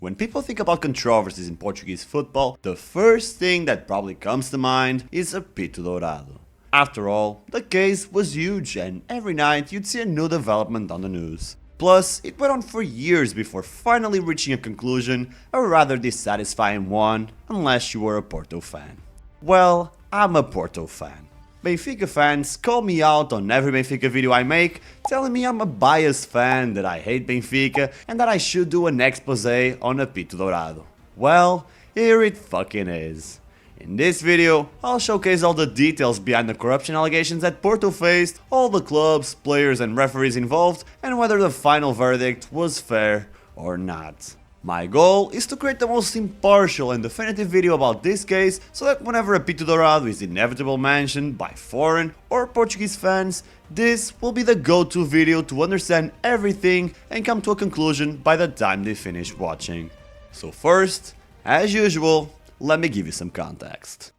When people think about controversies in Portuguese football, the first thing that probably comes to mind is Apito Dourado. After all, the case was huge and every night you'd see a new development on the news. Plus, it went on for years before finally reaching a conclusion, a rather dissatisfying one, unless you were a Porto fan. Well, I'm a Porto fan. Benfica fans call me out on every Benfica video I make, telling me I'm a biased fan, that I hate Benfica, and that I should do an expose on Apito Dourado. Well, here it fucking is. In this video, I'll showcase all the details behind the corruption allegations that Porto faced, all the clubs, players and referees involved, and whether the final verdict was fair or not. My goal is to create the most impartial and definitive video about this case, so that whenever Apito Dourado is inevitably mentioned by foreign or Portuguese fans, this will be the go-to video to understand everything and come to a conclusion by the time they finish watching. So first, as usual, let me give you some context.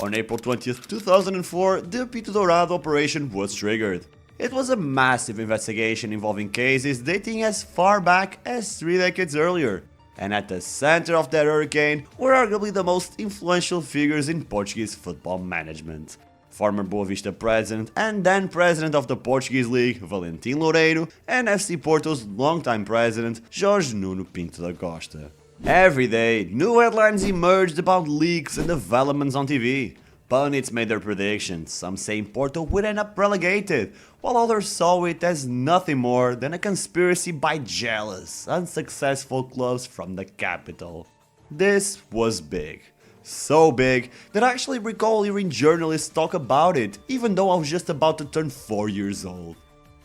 On April 20th, 2004, the Apito Dourado operation was triggered. It was a massive investigation involving cases dating as far back as 3 decades earlier, and at the center of that hurricane were arguably the most influential figures in Portuguese football management. Former Boavista president and then president of the Portuguese League, Valentim Loureiro, and FC Porto's longtime president, Jorge Nuno Pinto da Costa. Every day, new headlines emerged about leaks and developments on TV. Pundits made their predictions, some saying Porto would end up relegated, while others saw it as nothing more than a conspiracy by jealous, unsuccessful clubs from the capital. This was big. So big that I actually recall hearing journalists talk about it, even though I was just about to turn 4 years old.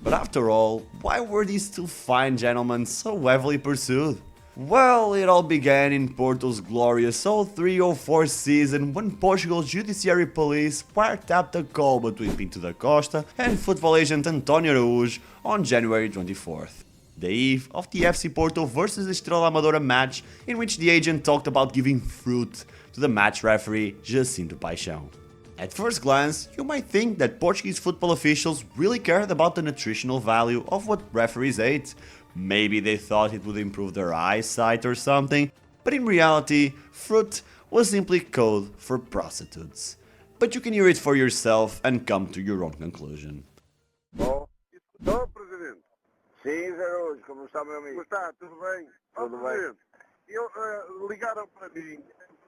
But after all, why were these two fine gentlemen so heavily pursued? Well, it all began in Porto's glorious 03-04 season when Portugal's judiciary police wiretapped a call between Pinto da Costa and football agent António Araújo on January 24th, the eve of the FC Porto vs Estrela Amadora match, in which the agent talked about giving fruit to the match referee Jacinto Paixão. At first glance, you might think that Portuguese football officials really cared about the nutritional value of what referees ate. Maybe they thought it would improve their eyesight or something, but in reality, fruit was simply code for prostitutes. But you can hear it for yourself and come to your own conclusion. Estou, Presidente. Sim, Zé Araújo, como está, meu amigo? Como está? Tudo bem? Tudo bem. Ligaram para mim,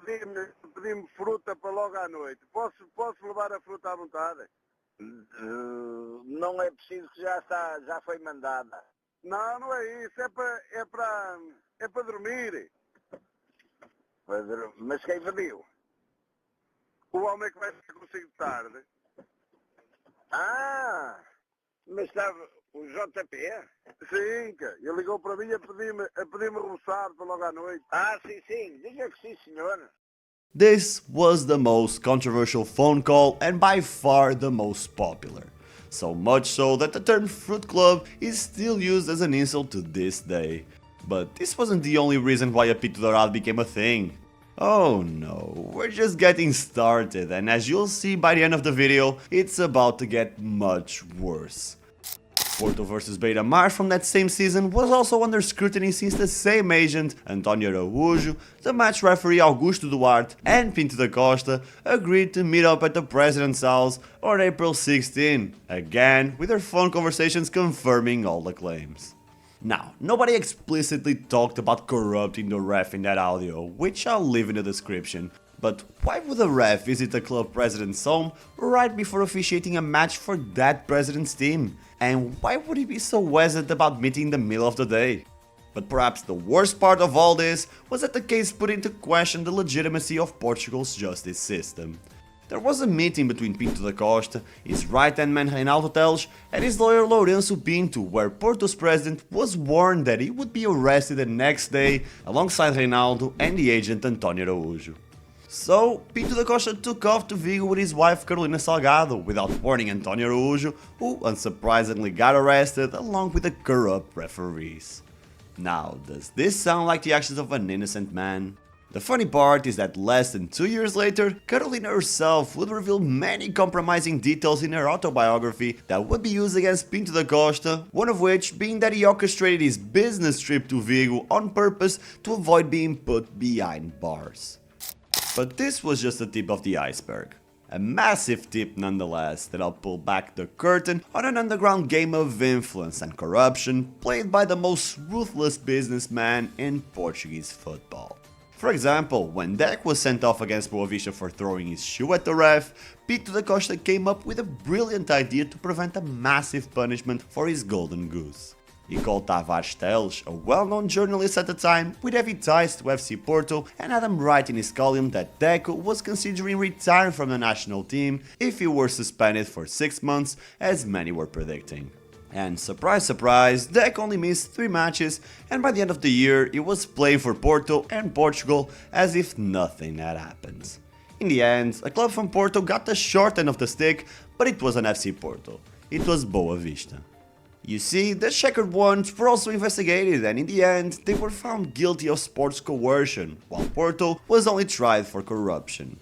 pediram-me fruta para logo à noite. Posso levar a fruta à vontade? Não é preciso, que já foi mandada. Não, não é isso, é para dormir. Mas quem pediu? O homem que vai estar consigo tarde. Ah, mas estava o JP? Sim, ele ligou para mim a pedir-me roçado para logo à noite. Ah, sim, diga que sim, senhor. This was the most controversial phone call and by far the most popular. So much so that the term Fruit Club is still used as an insult to this day. But this wasn't the only reason why Apito Dourado became a thing. Oh no, we're just getting started, and as you'll see by the end of the video, it's about to get much worse. Porto vs Beira-Mar from that same season was also under scrutiny since the same agent, António Araújo, the match referee Augusto Duarte and Pinto da Costa agreed to meet up at the president's house on April 16, again with their phone conversations confirming all the claims. Now, nobody explicitly talked about corrupting the ref in that audio, which I'll leave in the description, but why would a ref visit the club president's home right before officiating a match for that president's team? And why would he be so hesitant about meeting in the middle of the day? But perhaps the worst part of all this was that the case put into question the legitimacy of Portugal's justice system. There was a meeting between Pinto da Costa, his right-hand man Reinaldo Teles, and his lawyer Lourenço Pinto, where Porto's president was warned that he would be arrested the next day alongside Reinaldo and the agent António Araújo. So, Pinto da Costa took off to Vigo with his wife Carolina Salgado, without warning António Araújo, who unsurprisingly got arrested along with the corrupt referees. Now, does this sound like the actions of an innocent man? The funny part is that less than 2 years later, Carolina herself would reveal many compromising details in her autobiography that would be used against Pinto da Costa, one of which being that he orchestrated his business trip to Vigo on purpose to avoid being put behind bars. But this was just the tip of the iceberg. A massive tip nonetheless that'll pull back the curtain on an underground game of influence and corruption played by the most ruthless businessman in Portuguese football. For example, when Deck was sent off against Boavista for throwing his shoe at the ref, Pinto da Costa came up with a brilliant idea to prevent a massive punishment for his golden goose. He called Tavares Teles, a well-known journalist at the time with heavy ties to FC Porto, and had him write in his column that Deco was considering retiring from the national team if he were suspended for 6 months, as many were predicting. And surprise surprise, Deck only missed 3 matches, and by the end of the year he was playing for Porto and Portugal as if nothing had happened. In the end, a club from Porto got the short end of the stick, but it wasn't FC Porto, it was Boavista. You see, the checkered ones were also investigated, and in the end they were found guilty of sports coercion, while Porto was only tried for corruption.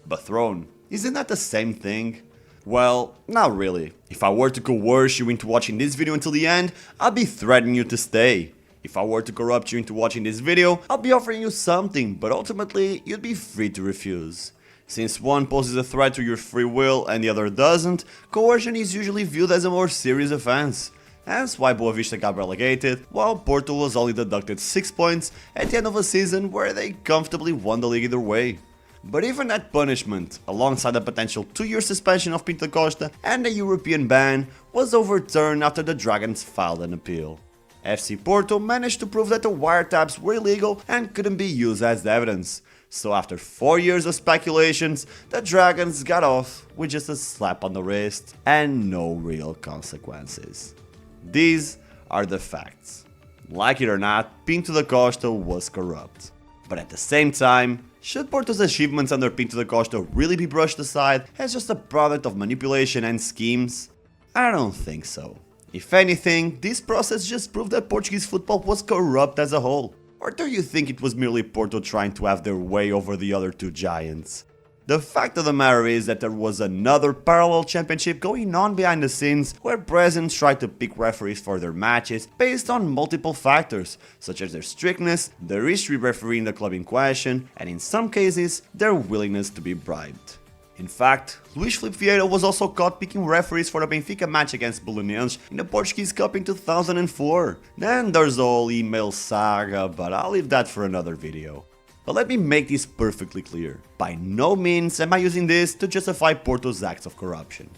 But Throne, isn't that the same thing? Well, not really. If I were to coerce you into watching this video until the end, I'd be threatening you to stay. If I were to corrupt you into watching this video, I'll be offering you something, but ultimately you'd be free to refuse. Since one poses a threat to your free will and the other doesn't, coercion is usually viewed as a more serious offense. That's why Boavista got relegated, while Porto was only deducted 6 points at the end of a season where they comfortably won the league either way. But even that punishment, alongside the potential 2-year suspension of Pinto da Costa and a European ban, was overturned after the Dragons filed an appeal. FC Porto managed to prove that the wiretaps were illegal and couldn't be used as evidence. So after 4 years of speculations, the Dragons got off with just a slap on the wrist and no real consequences. These are the facts. Like it or not, Pinto da Costa was corrupt. But at the same time, should Porto's achievements under Pinto da Costa really be brushed aside as just a product of manipulation and schemes? I don't think so. If anything, this process just proved that Portuguese football was corrupt as a whole. Or do you think it was merely Porto trying to have their way over the other two giants? The fact of the matter is that there was another parallel championship going on behind the scenes where presidents tried to pick referees for their matches based on multiple factors, such as their strictness, their history refereeing the club in question, and in some cases, their willingness to be bribed. In fact, Luís Filipe Vieira was also caught picking referees for the Benfica match against Belenenses in the Portuguese Cup in 2004. Then there's the whole email saga, but I'll leave that for another video. But let me make this perfectly clear. By no means am I using this to justify Porto's acts of corruption.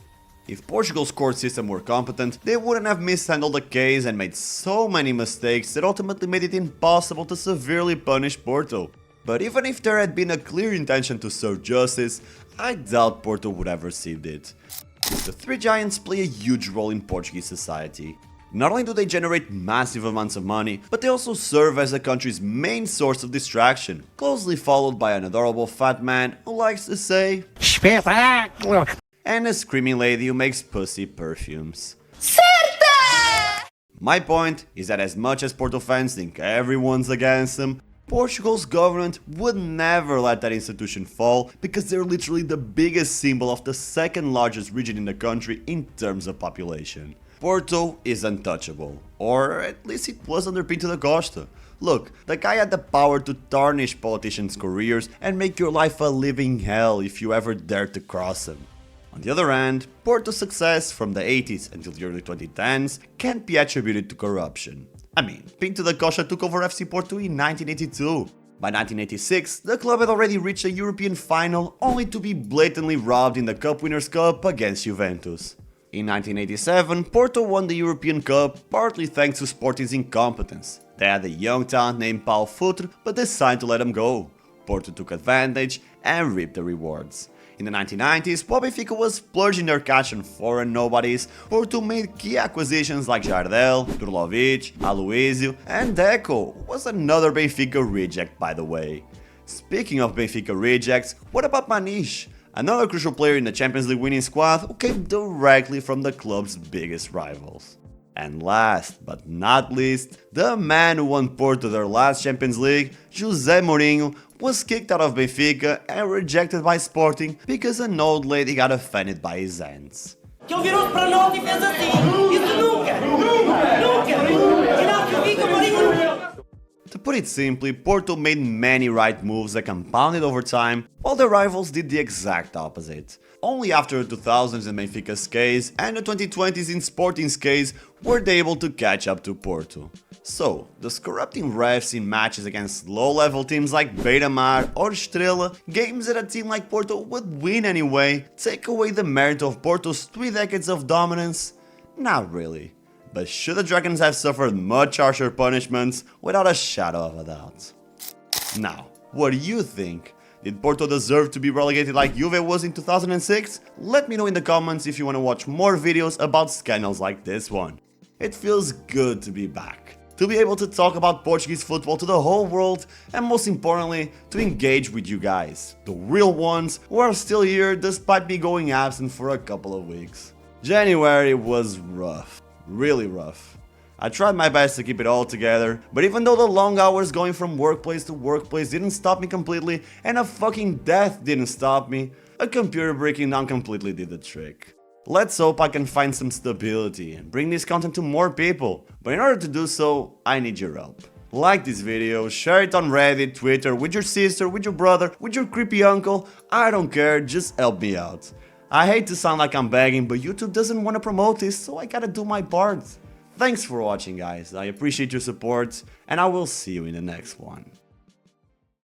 If Portugal's court system were competent, they wouldn't have mishandled the case and made so many mistakes that ultimately made it impossible to severely punish Porto. But even if there had been a clear intention to serve justice, I doubt Porto would have received it. The three giants play a huge role in Portuguese society. Not only do they generate massive amounts of money, but they also serve as the country's main source of distraction, closely followed by an adorable fat man who likes to say "Espetáculo!" and a screaming lady who makes pussy perfumes. Certa! My point is that as much as Porto fans think everyone's against them, Portugal's government would never let that institution fall because they're literally the biggest symbol of the second largest region in the country in terms of population. Porto is untouchable, or at least it was under Pinto da Costa. Look, the guy had the power to tarnish politicians' careers and make your life a living hell if you ever dared to cross him. On the other hand, Porto's success from the 80s until the early 2010s can't be attributed to corruption. I mean, Pinto da Costa took over FC Porto in 1982. By 1986, the club had already reached a European final only to be blatantly robbed in the Cup Winners' Cup against Juventus. In 1987, Porto won the European Cup partly thanks to Sporting's incompetence. They had a young talent named Paulo Futre, but decided to let him go. Porto took advantage and reaped the rewards. In the 1990s, while Benfica was splurging their cash on foreign nobodies, Porto made key acquisitions like Jardel, Turlovic, Aloisio, and Deco, who was another Benfica reject by the way. Speaking of Benfica rejects, what about Maniche? Another crucial player in the Champions League winning squad who came directly from the club's biggest rivals. And last but not least, the man who won Porto their last Champions League, José Mourinho, was kicked out of Benfica and rejected by Sporting because an old lady got offended by his hands. Que ele virou para nós e fez assim. Isso nunca! Nunca! Inácio fica, Mourinho nunca! To put it simply, Porto made many right moves that compounded over time, while their rivals did the exact opposite. Only after the 2000s in Benfica's case and the 2020s in Sporting's case were they able to catch up to Porto. So, does corrupting refs in matches against low-level teams like Beira-Mar or Estrela, games that a team like Porto would win anyway, take away the merit of Porto's 3 decades of dominance? Not really. But should the Dragons have suffered much harsher punishments? Without a shadow of a doubt. Now, what do you think? Did Porto deserve to be relegated like Juve was in 2006? Let me know in the comments if you want to watch more videos about scandals like this one. It feels good to be back. To be able to talk about Portuguese football to the whole world, and most importantly, to engage with you guys, the real ones who are still here despite me going absent for a couple of weeks. January was rough. Really rough. I tried my best to keep it all together, but even though the long hours going from workplace to workplace didn't stop me completely, and a fucking death didn't stop me, a computer breaking down completely did the trick. Let's hope I can find some stability and bring this content to more people, but in order to do so, I need your help. Like this video, share it on Reddit, Twitter, with your sister, with your brother, with your creepy uncle, I don't care, just help me out. I hate to sound like I'm begging, but YouTube doesn't want to promote this, so I gotta do my part. Thanks for watching, guys, I appreciate your support, and I will see you in the next one.